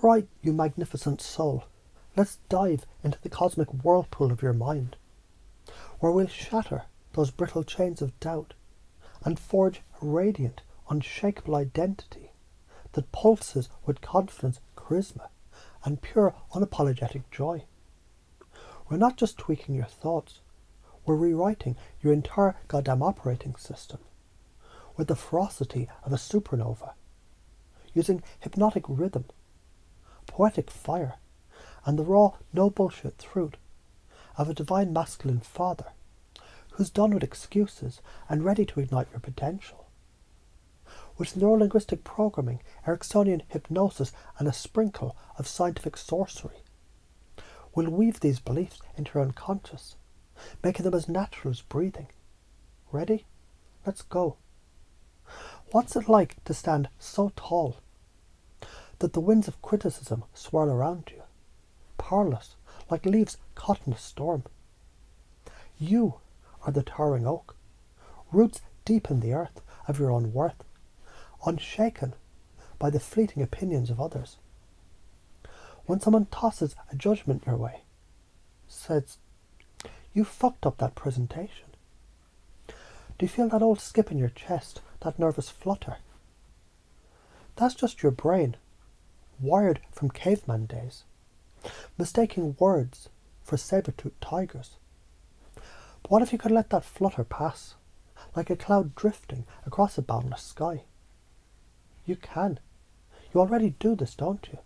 Alright, you magnificent soul, let's dive into the cosmic whirlpool of your mind, where we'll shatter those brittle chains of doubt and forge a radiant, unshakable identity that pulses with confidence, charisma, and pure, unapologetic joy. We're not just tweaking your thoughts, we're rewriting your entire goddamn operating system with the ferocity of a supernova, using hypnotic rhythm, poetic fire, and the raw, no bullshit truth of a divine masculine father who's done with excuses and ready to ignite your potential. With neurolinguistic programming, Ericksonian hypnosis, and a sprinkle of scientific sorcery, we'll weave these beliefs into your unconscious, making them as natural as breathing. Ready? Let's go. What's it like to stand so tall that the winds of criticism swirl around you, powerless, like leaves caught in a storm? You are the towering oak, roots deep in the earth of your own worth, unshaken by the fleeting opinions of others. When someone tosses a judgment your way, says, "You fucked up that presentation," do you feel that old skip in your chest, that nervous flutter? That's just your brain, wired from caveman days, mistaking words for saber-toothed tigers. But what if you could let that flutter pass, like a cloud drifting across a boundless sky? You can. You already do this, don't you?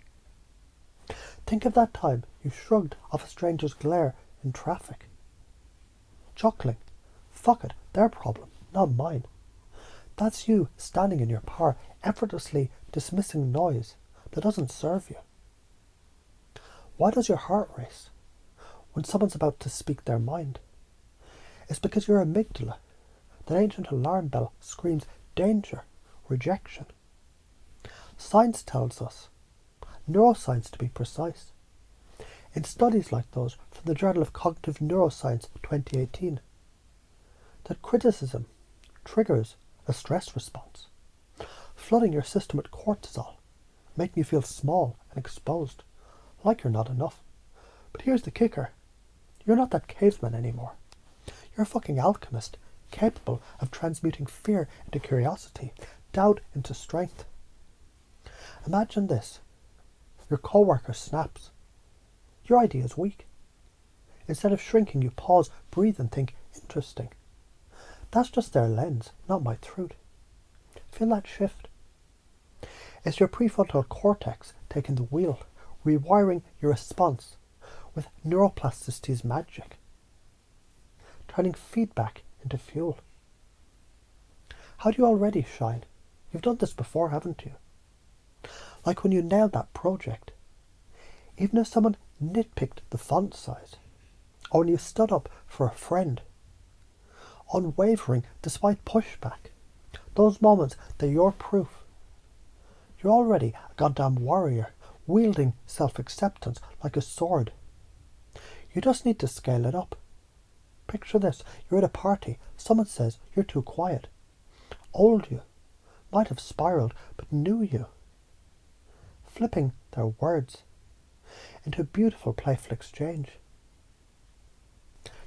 Think of that time you shrugged off a stranger's glare in traffic, chuckling, "Fuck it, their problem, not mine." That's you standing in your power, effortlessly dismissing noise that doesn't serve you. Why does your heart race when someone's about to speak their mind? It's because your amygdala, that ancient alarm bell, screams danger, rejection. Science tells us, neuroscience to be precise, in studies like those from the Journal of Cognitive Neuroscience 2018, that criticism triggers a stress response, flooding your system with cortisol, making you feel small and exposed, like you're not enough. But here's the kicker. You're not that caveman anymore. You're a fucking alchemist, capable of transmuting fear into curiosity, doubt into strength. Imagine this. Your co-worker snaps. Your idea is weak. Instead of shrinking, you pause, breathe, and think, interesting. That's just their lens, not my truth. Feel that shift. It's your prefrontal cortex taking the wheel, rewiring your response with neuroplasticity's magic, turning feedback into fuel. How do you already shine? You've done this before, haven't you? Like when you nailed that project. Even if someone nitpicked the font size, or when you stood up for a friend, unwavering despite pushback, those moments, they're your proof. You're already a goddamn warrior, wielding self-acceptance like a sword. You just need to scale it up. Picture this. You're at a party. Someone says you're too quiet. Old you. Might have spiraled, but knew you. Flipping their words into a beautiful, playful exchange.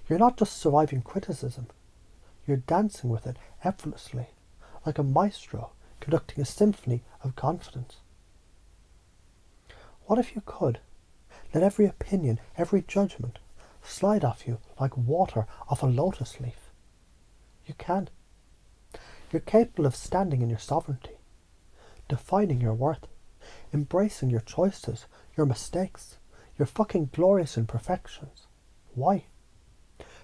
You're not just surviving criticism. You're dancing with it effortlessly, like a maestro conducting a symphony of confidence. What if you could let every opinion, every judgment slide off you like water off a lotus leaf? You can. You're capable of standing in your sovereignty, defining your worth, embracing your choices, your mistakes, your fucking glorious imperfections. Why?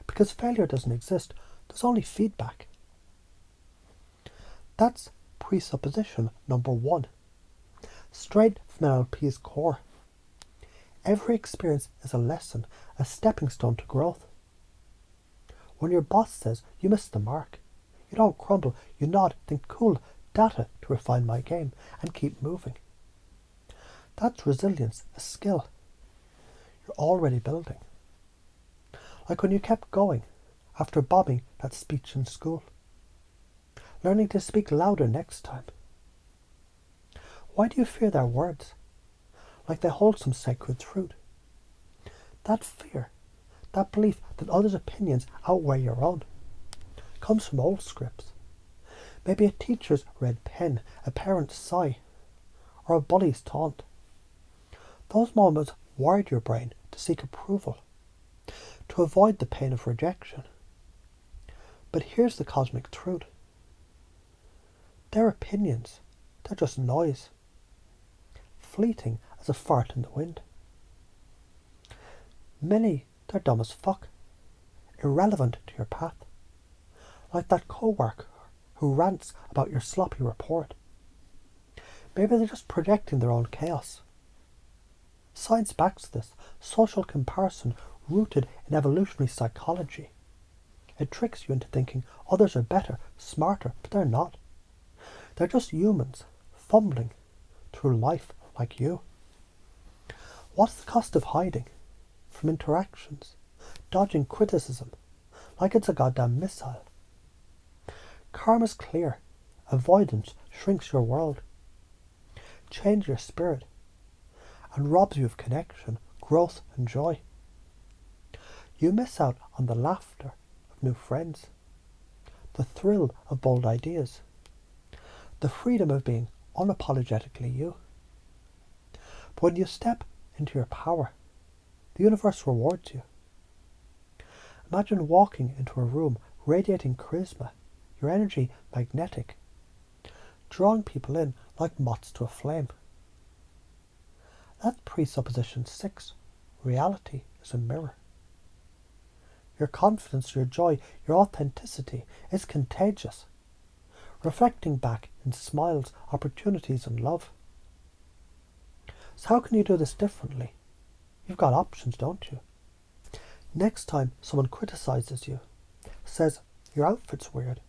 Because failure doesn't exist. There's only feedback. That's presupposition number 1. Straight from NLP's core. Every experience is a lesson, a stepping stone to growth. When your boss says you missed the mark, you don't crumble, you nod, think cool, data to refine my game, and keep moving. That's resilience, a skill you're already building. Like when you kept going after bombing that speech in school, learning to speak louder next time. Why do you fear their words? like they hold some sacred truth. That fear, that belief that others' opinions outweigh your own, comes from old scripts. Maybe a teacher's red pen, a parent's sigh, or a bully's taunt. Those moments wired your brain to seek approval, to avoid the pain of rejection. But here's the cosmic truth. Their opinions, they're just noise, fleeting as a fart in the wind. Many, they're dumb as fuck, irrelevant to your path, like that co-worker who rants about your sloppy report. Maybe they're just projecting their own chaos. Science backs this. Social comparison rooted in evolutionary psychology. It tricks you into thinking others are better, smarter, but they're not. They're just humans, fumbling through life like you. What's the cost of hiding from interactions, dodging criticism, like it's a goddamn missile? Karma's clear. Avoidance shrinks your world, changes your spirit, and robs you of connection, growth, and joy. You miss out on the laughter of new friends, the thrill of bold ideas, the freedom of being unapologetically you. But when you step into your power, the universe rewards you. Imagine walking into a room radiating charisma, your energy magnetic, drawing people in like moths to a flame. That's presupposition 6. Reality is a mirror. Your confidence, your joy, your authenticity is contagious, reflecting back in smiles, opportunities, and love. So how can you do this differently? You've got options, don't you? Next time someone criticizes you, says your outfit's weird,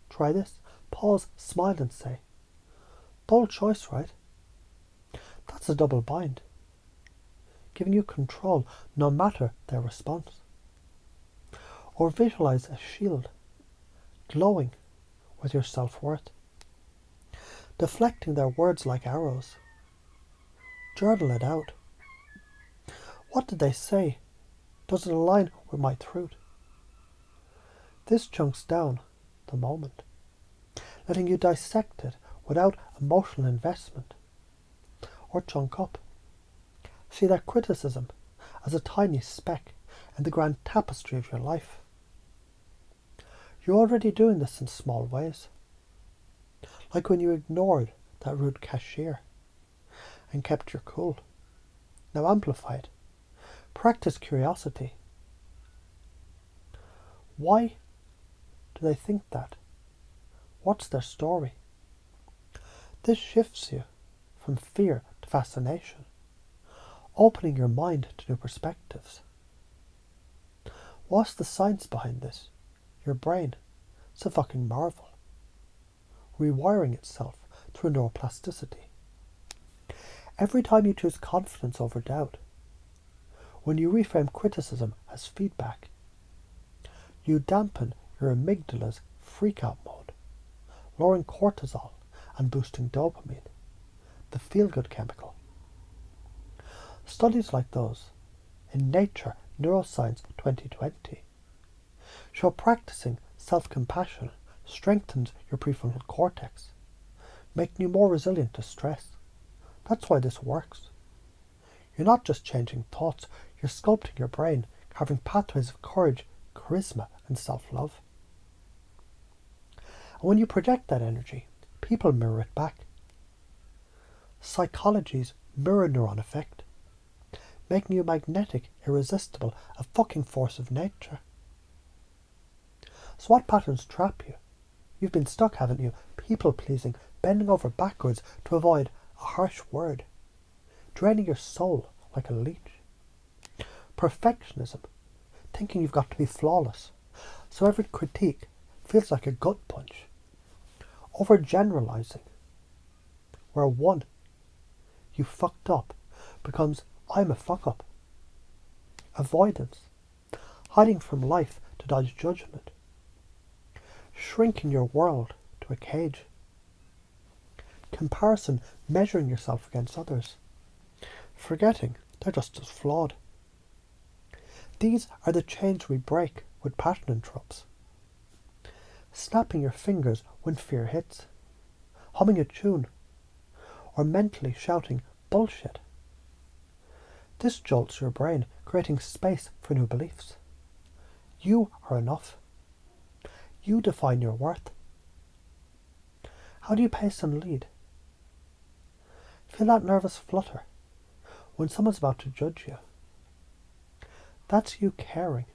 try this. Pause, smile, and say, bold choice, right? That's a double bind, giving you control no matter their response. Or visualize a shield glowing with your self-worth, deflecting their words like arrows. Journal it out. What did they say? Does it align with my truth? This chunks down the moment, letting you dissect it without emotional investment. Or chunk up. See that criticism as a tiny speck in the grand tapestry of your life. You're already doing this in small ways. Like when you ignored that rude cashier and kept your cool. Now amplify it. Practice curiosity. Why do they think that? What's their story? This shifts you from fear to fascination, opening your mind to new perspectives. What's the science behind this? Your brain. It's a fucking marvel. Rewiring itself through neuroplasticity. Every time you choose confidence over doubt, when you reframe criticism as feedback, you dampen your amygdala's freak-out mode, lowering cortisol and boosting dopamine, the feel-good chemical. Studies like those in Nature Neuroscience 2020 show practicing self-compassion strengthens your prefrontal cortex, making you more resilient to stress. That's why this works. You're not just changing thoughts, you're sculpting your brain, carving pathways of courage, charisma, and self-love. And when you project that energy, people mirror it back. Psychology's mirror neuron effect, making you magnetic, irresistible, a fucking force of nature. So what patterns trap you? You've been stuck, haven't you? People-pleasing, bending over backwards to avoid a harsh word, draining your soul like a leech. Perfectionism, thinking you've got to be flawless, so every critique feels like a gut punch. Overgeneralizing, where one, you fucked up, becomes I'm a fuck-up. Avoidance, hiding from life to dodge judgment. Shrinking your world to a cage. Comparison, measuring yourself against others. forgetting they're just as flawed. These are the chains we break with pattern interrupts. Snapping your fingers when fear hits, humming a tune, or mentally shouting bullshit. This jolts your brain, creating space for new beliefs. You are enough. You define your worth. How do you pace and lead? Feel that nervous flutter when someone's about to judge you. That's you caring,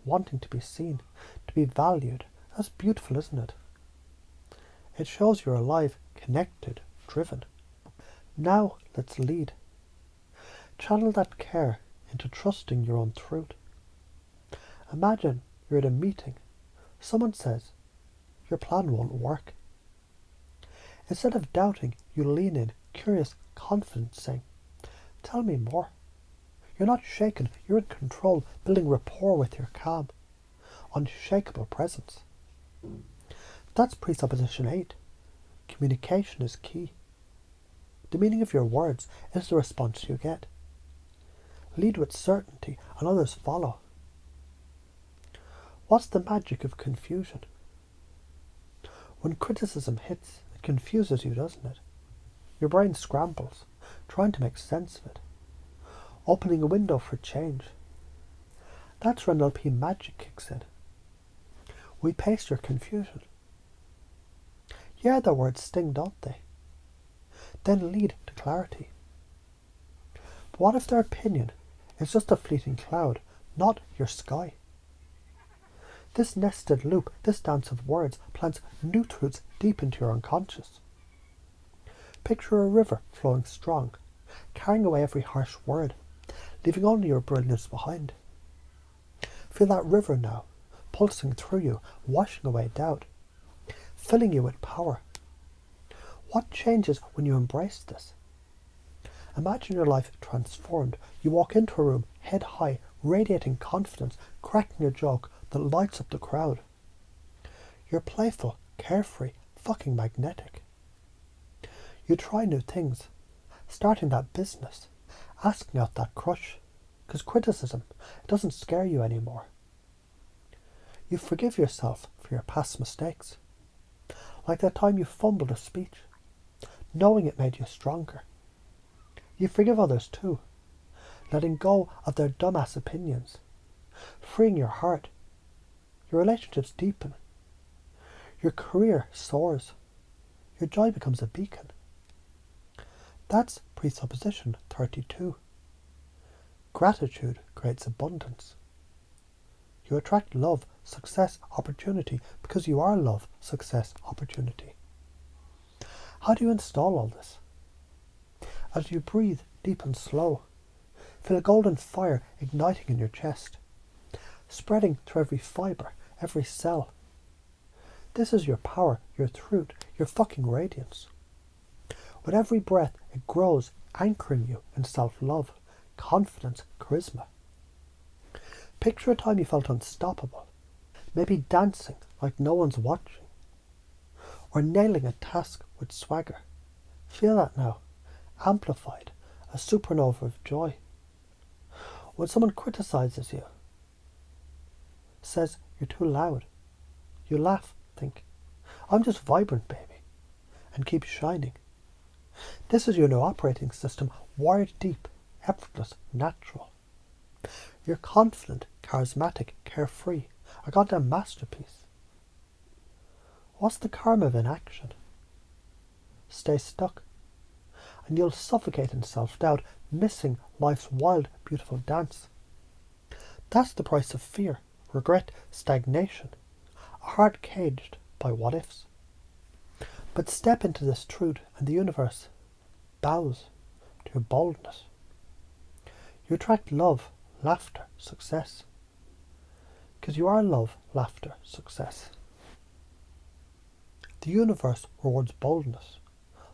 wanting to be seen, to be valued. That's beautiful, isn't it? It shows you're alive, connected, driven. Now let's lead. Channel that care into trusting your own truth. Imagine you're at a meeting. Someone says, your plan won't work. Instead of doubting, you lean in, curious, confident, saying, tell me more. You're not shaken, you're in control, building rapport with your calm, unshakable presence. That's presupposition 8. Communication is key. The meaning of your words is the response you get. Lead with certainty and others follow. What's the magic of confusion? When criticism hits, it confuses you, doesn't it? Your brain scrambles, trying to make sense of it, opening a window for change. That's where NLP magic kicks in. We pace your confusion. Yeah, the words sting, don't they? Then lead to clarity. But what if their opinion is just a fleeting cloud, not your sky? This nested loop, this dance of words, plants new truths deep into your unconscious. Picture a river flowing strong, carrying away every harsh word, leaving only your brilliance behind. Feel that river now, pulsing through you, washing away doubt, filling you with power. What changes when you embrace this? Imagine your life transformed. You walk into a room, head high, radiating confidence, cracking a joke that lights up the crowd. You're playful, carefree, fucking magnetic. You try new things, starting that business, asking out that crush, because criticism, it doesn't scare you anymore. You forgive yourself for your past mistakes, like that time you fumbled a speech, knowing it made you stronger. You forgive others too, letting go of their dumbass opinions, freeing your heart. Your relationships deepen. Your career soars. Your joy becomes a beacon. That's presupposition 32. Gratitude creates abundance. You attract love, success, opportunity because you are love, success, opportunity. How do you install all this? As you breathe deep and slow, feel a golden fire igniting in your chest, spreading through every fibre, every cell. This is your power, your truth, your fucking radiance. With every breath, it grows, anchoring you in self-love, confidence, charisma. Picture a time you felt unstoppable, maybe dancing like no one's watching, or nailing a task with swagger. Feel that now, amplified, a supernova of joy. When someone criticizes you, says you're too loud, you laugh, think, I'm just vibrant, baby, and keep shining. This is your new operating system, wired deep, effortless, natural. You're confident, charismatic, carefree, a goddamn masterpiece. What's the karma of inaction? Stay stuck, and you'll suffocate in self-doubt, missing life's wild, beautiful dance. That's the price of fear, regret, stagnation, a heart caged by what-ifs. But step into this truth, and the universe bows to your boldness. You attract love, laughter, success. Because you are love, laughter, success. The universe rewards boldness.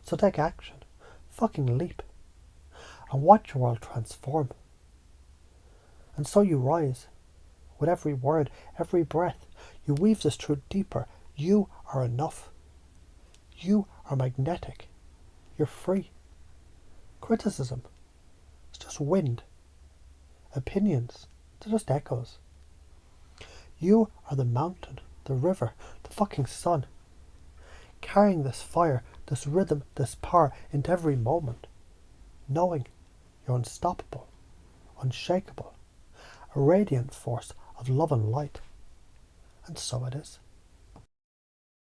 So take action. Fucking leap. And watch your world transform. And so you rise. With every word, every breath, you weave this truth deeper. You are enough. You are magnetic. You're free. Criticism is just wind. Opinions, they're just echoes. You are the mountain, the river, the fucking sun, carrying this fire, this rhythm, this power into every moment, knowing you're unstoppable, unshakable, a radiant force of love and light. And so it is.